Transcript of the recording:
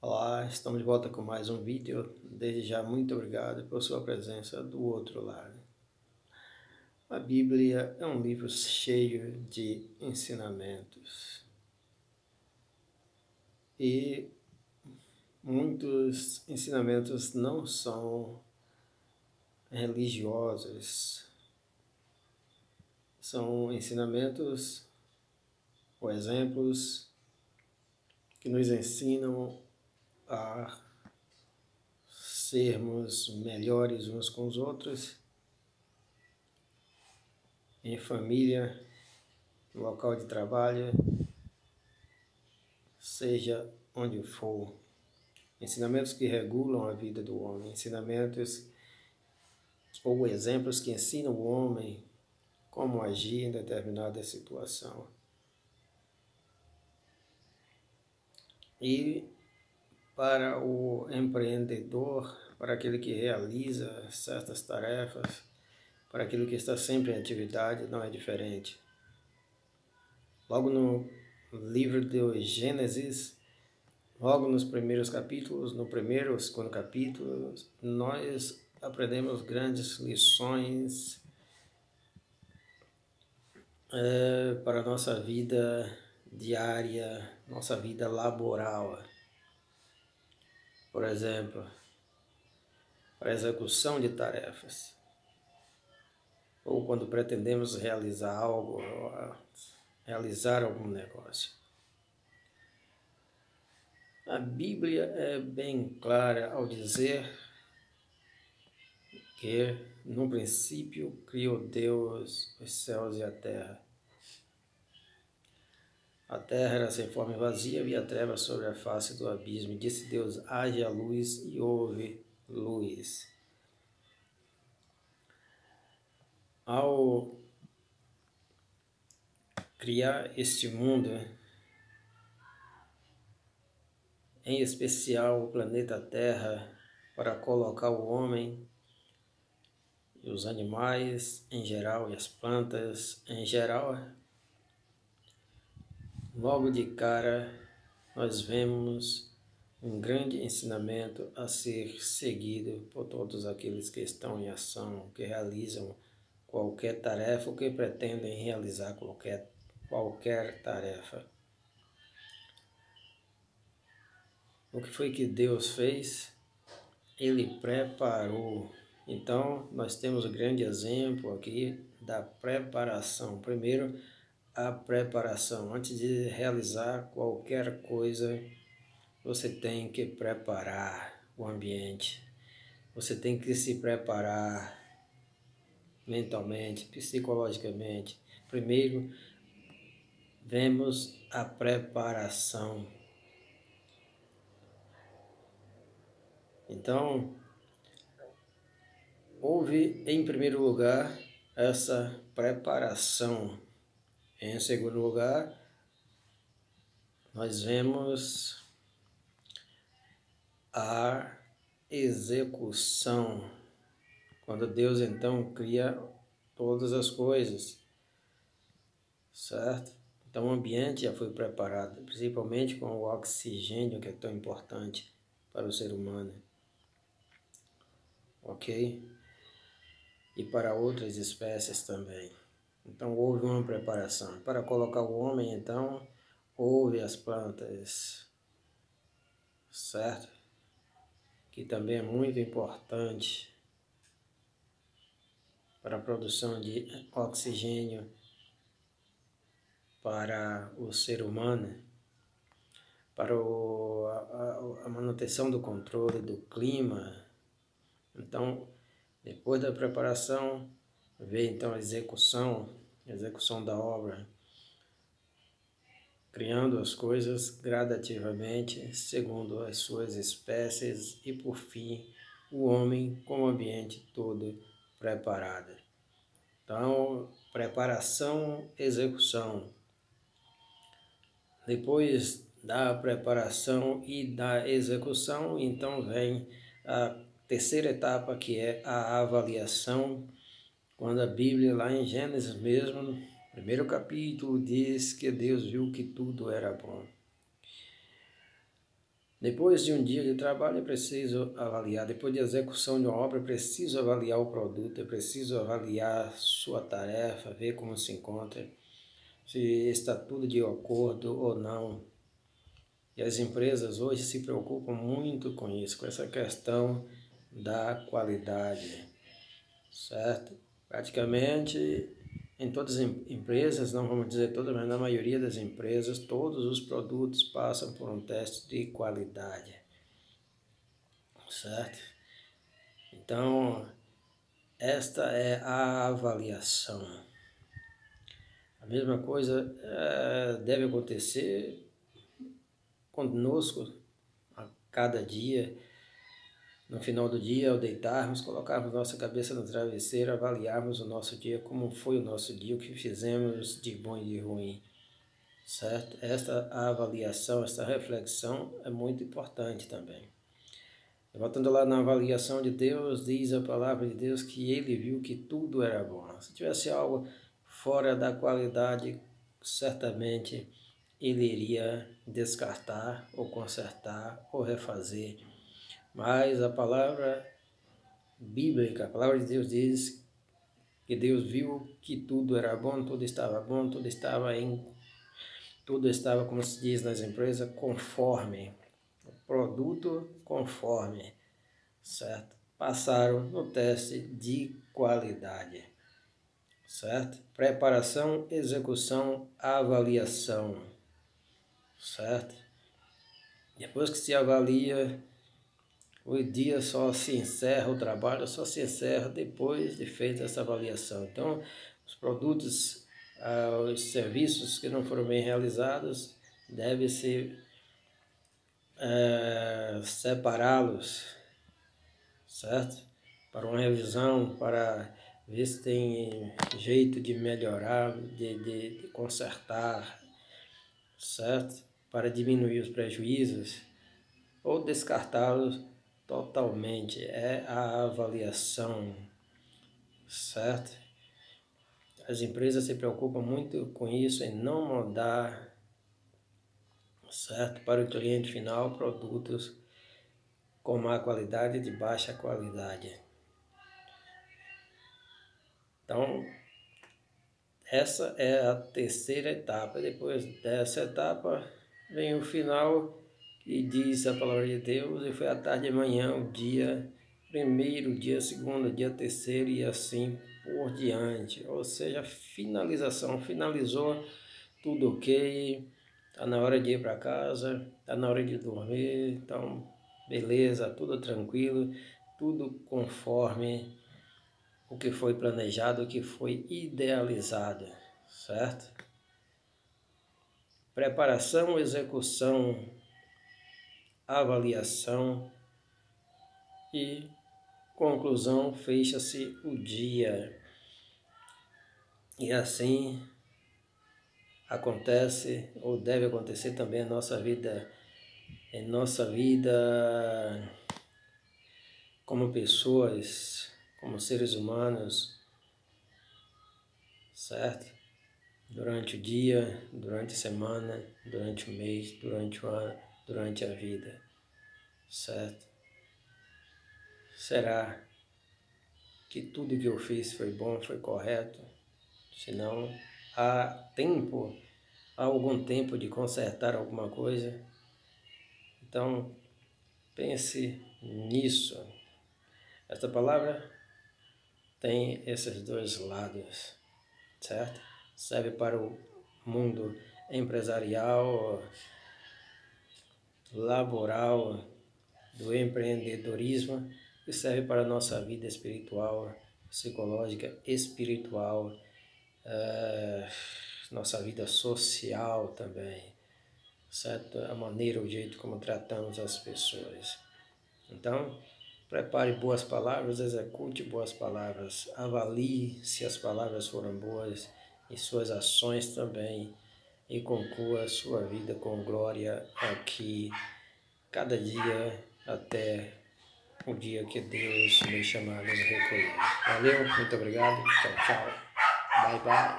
Olá, estamos de volta com mais um vídeo. Desde já, muito obrigado por sua presença do outro lado. A Bíblia é um livro cheio de ensinamentos. E muitos ensinamentos não são religiosos. São ensinamentos ou exemplos que nos ensinam a sermos melhores uns com os outros, em família, no local de trabalho, seja onde for. Ensinamentos que regulam a vida do homem, ensinamentos ou exemplos que ensinam o homem como agir em determinada situação. E para o empreendedor, para aquele que realiza certas tarefas, para aquele que está sempre em atividade, não é diferente. Logo no livro de Gênesis, logo nos primeiros capítulos, no primeiro ou segundo capítulo, nós aprendemos grandes lições para a nossa vida diária, nossa vida laboral. Por exemplo, para a execução de tarefas, ou quando pretendemos realizar algo, ou realizar algum negócio. A Bíblia é bem clara ao dizer que no princípio criou Deus os céus e a terra. A terra era sem forma e vazia, havia trevas sobre a face do abismo. Disse Deus: haja luz, e houve luz. Ao criar este mundo, em especial o planeta Terra, para colocar o homem e os animais em geral e as plantas em geral, logo de cara nós vemos um grande ensinamento a ser seguido por todos aqueles que estão em ação, que realizam qualquer tarefa ou que pretendem realizar qualquer tarefa. O que foi que Deus fez? Ele preparou. Então, nós temos um grande exemplo aqui da preparação. Primeiro, a preparação. Antes de realizar qualquer coisa, você tem que preparar o ambiente. Você tem que se preparar mentalmente, psicologicamente. Primeiro, vemos a preparação. Então, houve, em primeiro lugar, essa preparação. Em segundo lugar, nós vemos a execução. Quando Deus, então, cria todas as coisas, certo? Então, o ambiente já foi preparado, principalmente com o oxigênio, que é tão importante para o ser humano. Ok? E para outras espécies também. Então houve uma preparação. Para colocar o homem, então, houve as plantas, certo? Que também é muito importante para a produção de oxigênio para o ser humano, para a manutenção do controle do clima. Então, depois da preparação, veio então a execução da obra, criando as coisas gradativamente, segundo as suas espécies, e por fim, o homem com o ambiente todo preparado. Então, preparação, execução. Depois da preparação e da execução, então vem a terceira etapa, que é a avaliação, quando a Bíblia, lá em Gênesis mesmo, primeiro capítulo, diz que Deus viu que tudo era bom. Depois de um dia de trabalho, é preciso avaliar. Depois de execução de uma obra, é preciso avaliar o produto, é preciso avaliar sua tarefa, ver como se encontra, se está tudo de acordo ou não. E as empresas hoje se preocupam muito com isso, com essa questão da qualidade, certo? Praticamente em todas as empresas, não vamos dizer todas, mas na maioria das empresas, todos os produtos passam por um teste de qualidade, certo? Então, esta é a avaliação. A mesma coisa deve acontecer conosco a cada dia. No final do dia, ao deitarmos, colocarmos nossa cabeça no travesseiro, avaliarmos o nosso dia, como foi o nosso dia, o que fizemos de bom e de ruim, certo? Esta avaliação, esta reflexão é muito importante também. Voltando lá na avaliação de Deus, diz a palavra de Deus que ele viu que tudo era bom. Se tivesse algo fora da qualidade, certamente ele iria descartar, ou consertar, ou refazer. Mas a palavra bíblica, a palavra de Deus diz que Deus viu que tudo era bom, tudo estava bom, tudo estava, como se diz nas empresas, conforme, produto conforme, certo? Passaram no teste de qualidade, certo? Preparação, execução, avaliação, certo? Depois que se avalia, o dia só se encerra, o trabalho só se encerra depois de feita essa avaliação. Então, os produtos, os serviços que não foram bem realizados, deve-se separá-los, certo? Para uma revisão, para ver se tem jeito de melhorar, de consertar, certo? Para diminuir os prejuízos ou descartá-los totalmente. É a avaliação, certo? As empresas se preocupam muito com isso, em não mandar, certo, para o cliente final produtos com má qualidade, de baixa qualidade. Então, essa é a terceira etapa. Depois dessa etapa vem o final, que diz a palavra de Deus, e foi à tarde e manhã, o dia primeiro, dia segundo, dia terceiro e assim por diante. Ou seja, finalização, finalizou, tudo ok, está na hora de ir para casa, está na hora de dormir, então beleza, tudo tranquilo, tudo conforme o que foi planejado, o que foi idealizado, certo? Preparação, execução, avaliação e conclusão, fecha-se o dia. E assim acontece, ou deve acontecer também em nossa vida como pessoas, como seres humanos, certo? Durante o dia, durante a semana, durante o mês, durante o ano, durante a vida, certo? Será que tudo que eu fiz foi bom, foi correto? Se não, há algum tempo de consertar alguma coisa? Então, pense nisso. Esta palavra tem esses dois lados, certo? Serve para o mundo empresarial, laboral, do empreendedorismo, e serve para a nossa vida espiritual, psicológica, espiritual, nossa vida social também, certo? A maneira, o jeito como tratamos as pessoas. Então, prepare boas palavras, execute boas palavras, avalie se as palavras foram boas e suas ações também, e conclua a sua vida com glória aqui, cada dia, até o dia que Deus me chamar a nos recolher. Valeu, muito obrigado, tchau, tchau, bye, bye.